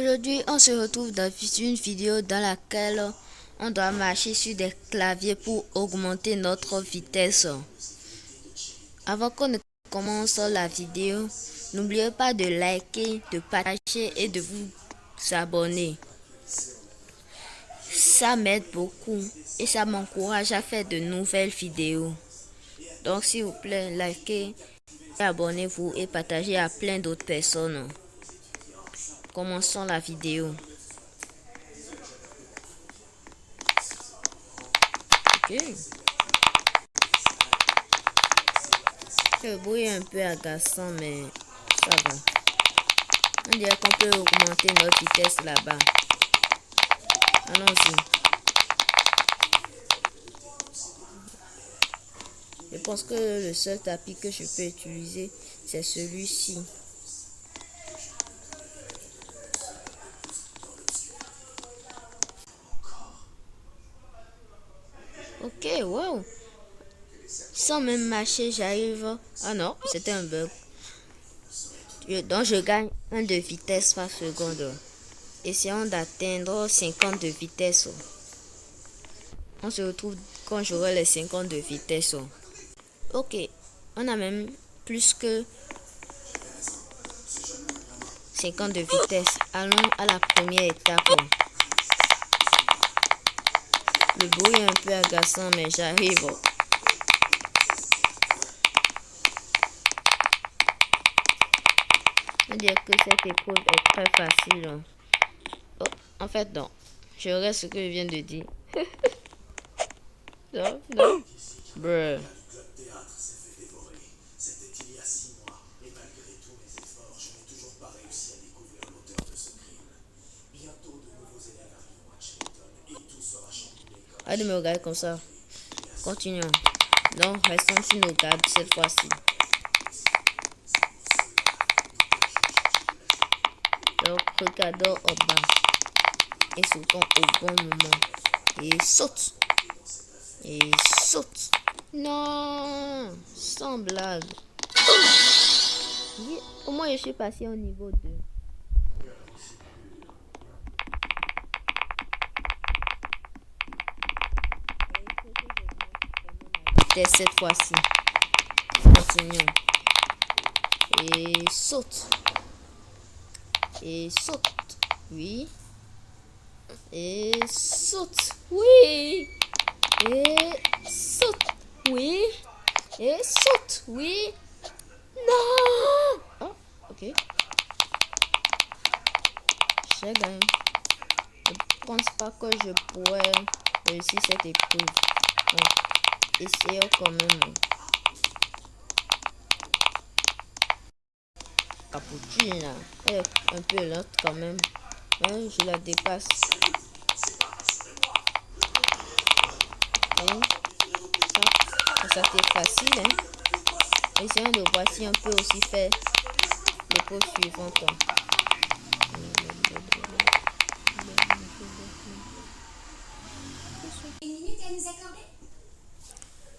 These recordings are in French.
Aujourd'hui, on se retrouve dans une vidéo dans laquelle on doit marcher sur des claviers pour augmenter notre vitesse. Avant qu'on ne commence la vidéo, n'oubliez pas de liker, de partager et de vous abonner. Ça m'aide beaucoup et ça m'encourage à faire de nouvelles vidéos. Donc s'il vous plaît, likez, abonnez-vous et partagez à plein d'autres personnes. Commençons la vidéo. Ok. Le bruit est un peu agaçant, mais ça va. On dirait qu'on peut augmenter notre vitesse là-bas. Allons-y. Je pense que le seul tapis que je peux utiliser, c'est celui-ci. Ok, wow. Sans même marcher, j'arrive. Ah non, c'était un bug. Donc je gagne 1 de vitesse par seconde. Essayons d'atteindre 50 de vitesse. On se retrouve quand j'aurai les 50 de vitesse. Ok, on a même plus que 50 de vitesse. Allons à la première étape. Le bruit est un peu agaçant, mais j'arrive. On dirait que cette épreuve est très facile. Oh, en fait, non. Je reste ce que je viens de dire. Non, non. Bruh. Arrête de me regarder comme ça. Continuons. Non, restons sur nos gardes cette fois-ci. Donc, regardons au bas. Et sautons au bon moment. Et saute. Et saute. Non, sans blague. Au moins, je suis passé au niveau 2. Cette fois-ci. Continuons. Et saute. Et saute. Oui. Et saute. Oui. Et saute. Oui. Et saute. Oui. Non. Oh, ok. J'ai gagné. Je ne pense pas que je pourrais réussir cette épreuve. Donc, essayons quand même. Cappuccino, elle est un peu lente quand même. Mais je la dépasse. Ça c'est facile, hein. Essayons de voir si on peut aussi faire l'épreuve suivante.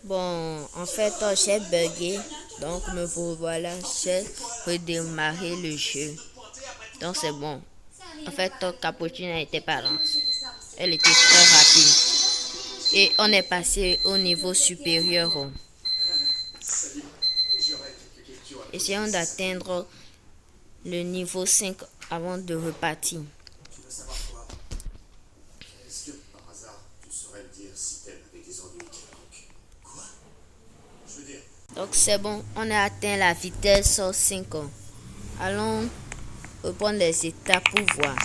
Bon, en fait, j'ai bugué. Donc, me voilà, j'ai redémarré le jeu. Donc, c'est bon. En fait, Cappuccino n'était pas lente. Elle était très rapide. Et on est passé au niveau supérieur. Essayons d'atteindre le niveau 5 avant de repartir. Donc c'est bon, on a atteint la vitesse 5. Allons reprendre les étapes pour voir.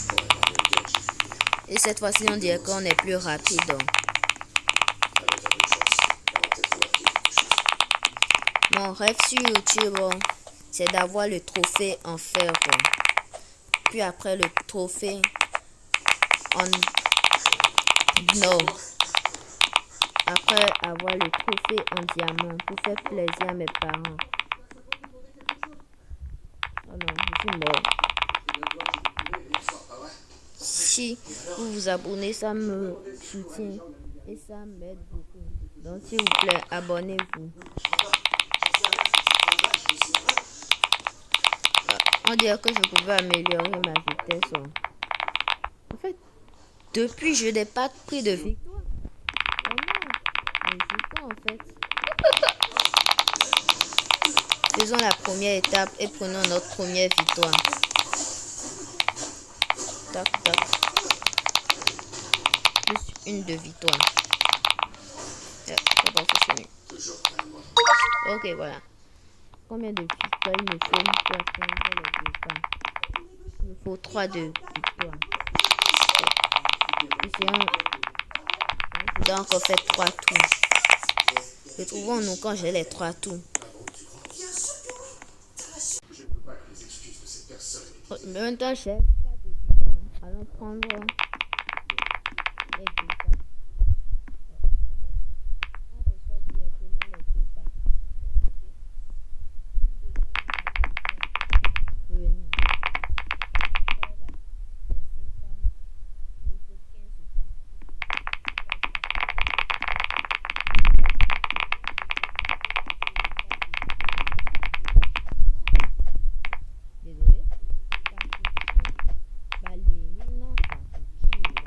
Et cette fois-ci, on dirait qu'on est plus rapide. Mon rêve sur YouTube, c'est d'avoir le trophée en fer. Puis après le trophée en... Non. Après avoir le trophée en diamant pour faire plaisir à mes parents. Oh non, je suis mort. Si vous vous abonnez, ça me soutient et ça m'aide beaucoup. Donc s'il vous plaît, abonnez-vous. On dirait que je pouvais améliorer ma vitesse. En fait, depuis, je n'ai pas pris de victoire. Oh non, mais c'est quoi en fait? Faisons la première étape et prenons notre première victoire. Tac, tac. Plus une de victoire. C'est bon, c'est fini. Ok, voilà. Combien de victoires il me faut pour atteindre les départ? Il me faut 3 de victoire. Essayons. Je dois encore faire 3 tours. Retrouvons-nous quand j'ai les 3 tours. Mais maintenant, j'ai 4 de victoire. Allons prendre les départ. On reçoit directement les départ. Revenir. Désolé. Ballerina cappuccino.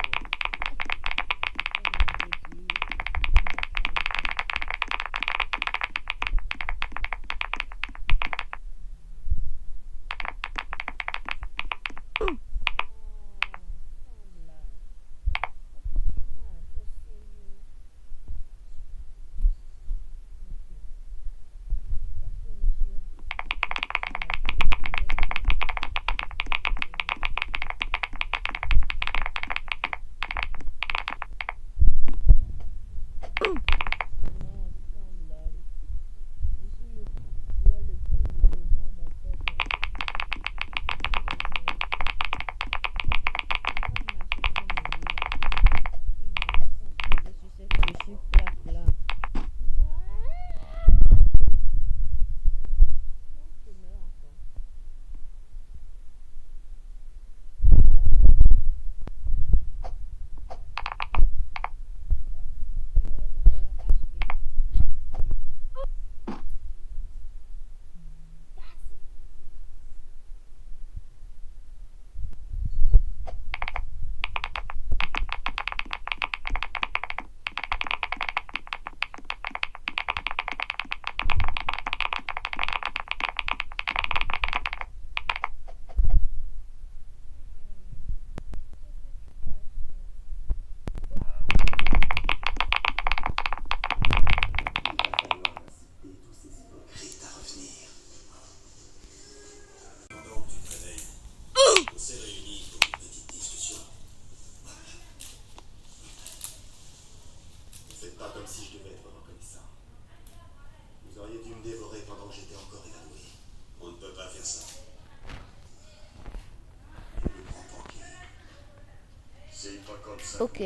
Ok.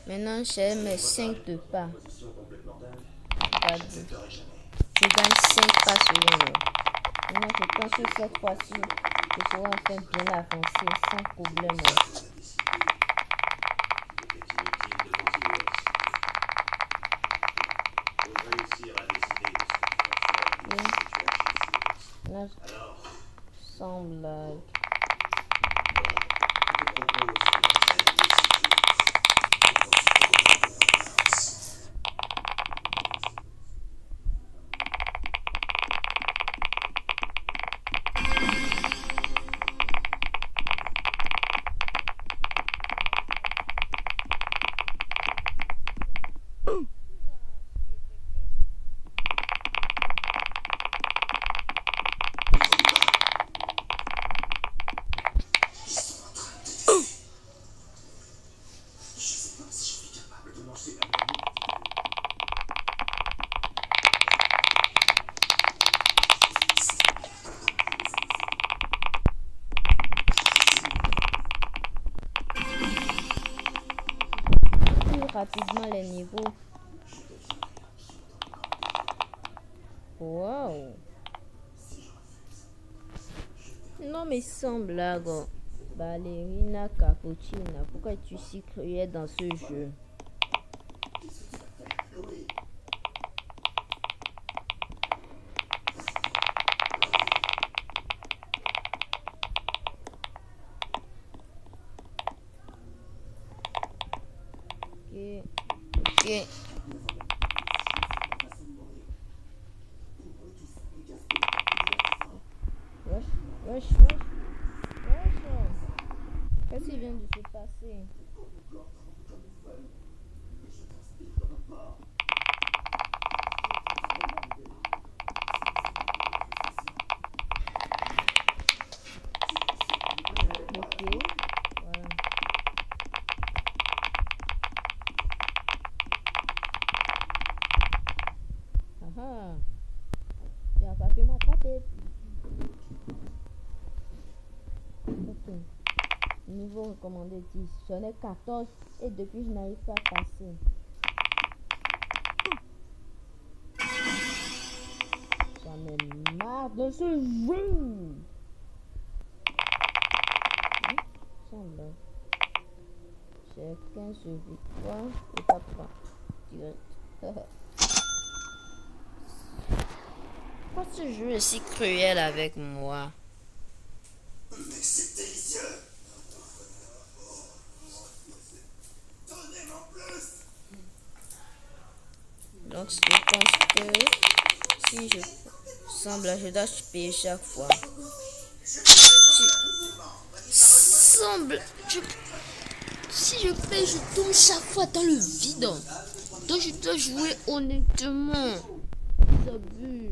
Maintenant, j'ai mes 5 de pas. Regardez. Je gagne 5 pas secondes. Maintenant, je pense que cette fois-ci, je pourrai enfin bien avancer sans problème. Là, sans blague. Rapidement les niveaux. Wow. Non mais sans blague. Ballerina Cappuccina, pourquoi es-tu si cruelle dans ce jeu? Ok. Wesh, wesh, wesh, wesh. Qu'est-ce qui vient de se passer? Ok, voilà. Ah ah. Tu n'as pas pu m'attraper. Ok. Niveau recommandé 10. J'en ai 14 et depuis je n'arrive pas à passer. J'en ai marre de ce jeu. Semble. J'ai 15 victoires et pas 3 direct. Pourquoi ce jeu est si cruel avec moi? Mais c'est délicieux. Donnez-moi plus. Donc je pense que si je semble, je dois payer chaque fois. Semble, si je paye, je tombe chaque fois dans le vide. Donc je dois jouer honnêtement. Ils abusent.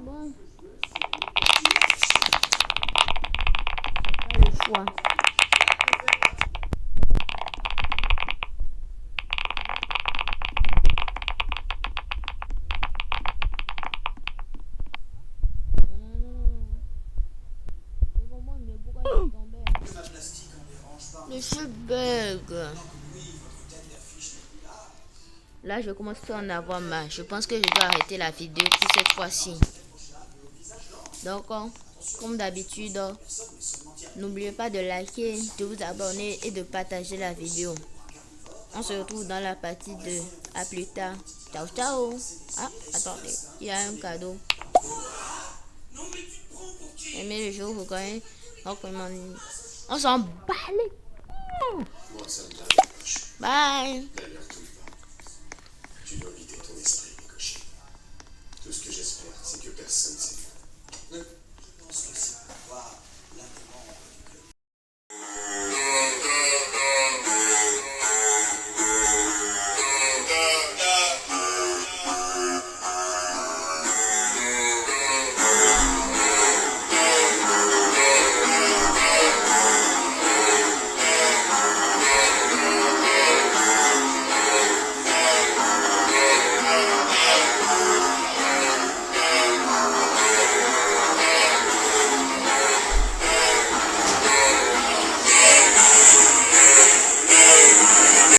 Bon, pas le choix. Le jeu bug. Là, je commence à en avoir marre. Je pense que je dois arrêter la vidéo pour cette fois-ci. Donc, comme d'habitude, n'oubliez pas de liker, de vous abonner et de partager la vidéo. On se retrouve dans la partie 2. À plus tard. Ciao, ciao. Ah, attendez. Il y a un cadeau. Aimez le jeu, vous connaissez. On s'en bat les. Bye.